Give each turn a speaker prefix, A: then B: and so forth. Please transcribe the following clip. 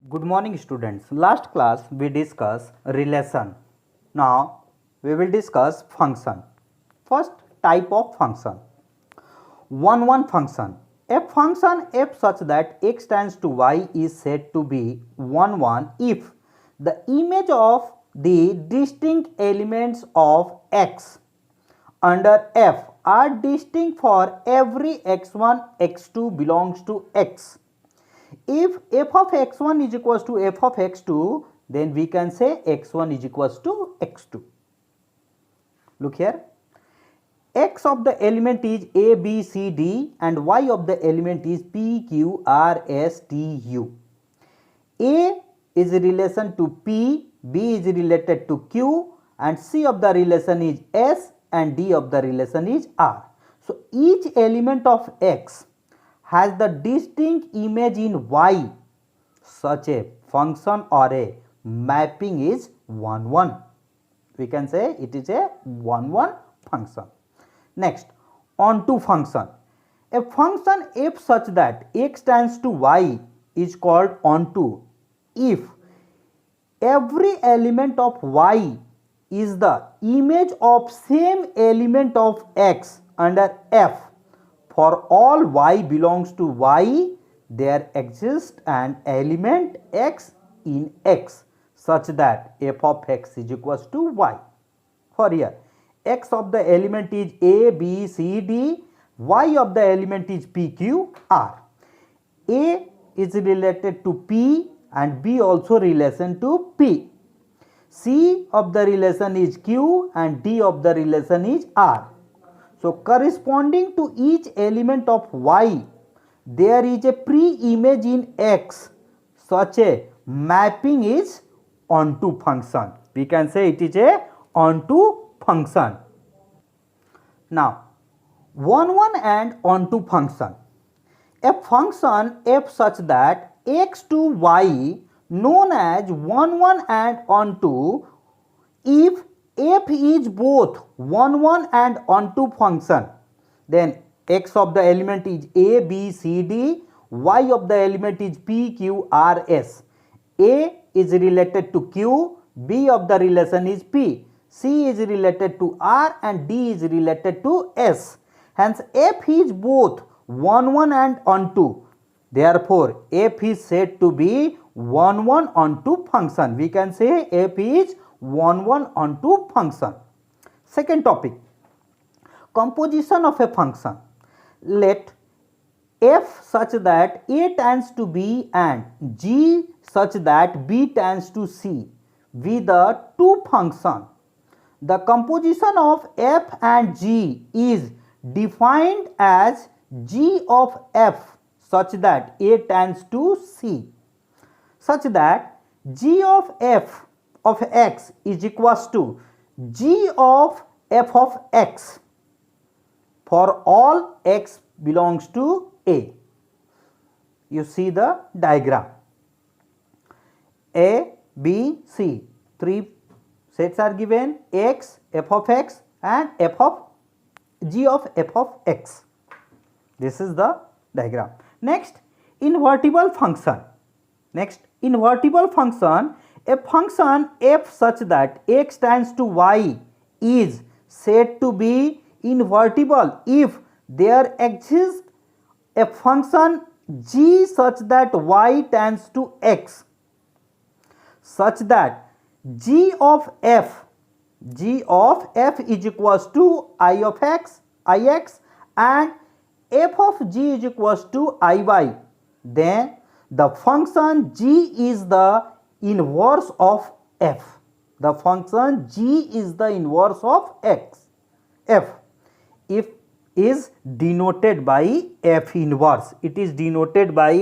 A: Good morning students. Last class we discussed relation. Now we will discuss function. First type of function. 1 function. A function f such that x tends to y is said to be 1 if the image of the distinct elements of x under f are distinct for every x1 x2 belongs to x. If f of x1 is equals to f of x2, then we can say x1 is equals to x2. Look here, x of the element is a, b, c, d and y of the element is p, q, r, s, t, u. A is in relation to p, b is related to q and c of the relation is s and d of the relation is r. So each element of x has the distinct image in y. Such a function or a mapping is 1. We can say it is a 1 function. Next, onto function. A function f such that x tends to y is called onto if every element of y is the image of same element of x under f. For all y belongs to y, there exists an element x in x such that f of x is equals to y. For here, x of the element is a, b, c, d, y of the element is p, q, r. A is related to p and b also relation to p. C of the relation is q and d of the relation is r. So corresponding to each element of y, there is a pre-image in x. Such a mapping is onto function. We can say it is a onto function. Now 1 and onto function. A function f such that x to y known as 1 and onto if f is both 1 and onto function, then x of the element is a, b, c, d, y of the element is p, q, r, s. A is related to q, b of the relation is p, c is related to r and d is related to s. Hence f is both 1 and onto. Therefore f is said to be 1 onto function. We can say f is 1 onto function. Second topic, composition of a function. Let f such that a tends to b and g such that b tends to c be the two functions. The composition of f and g is defined as g of f such that a tends to c, such that g of f of x is equals to g of f of x for all x belongs to a. You see the diagram. A, B, C. Three sets are given: x, f of x and f of g of f of x. This is the diagram. Next, invertible function. Next, invertible function. A function f such that x tends to y is said to be invertible if there exists a function g such that y tends to x, such that g of f is equals to I of x, ix and f of g is equals to iy. Then the function g is the inverse of f. The function g is the inverse of x. F if is denoted by f inverse. It is denoted by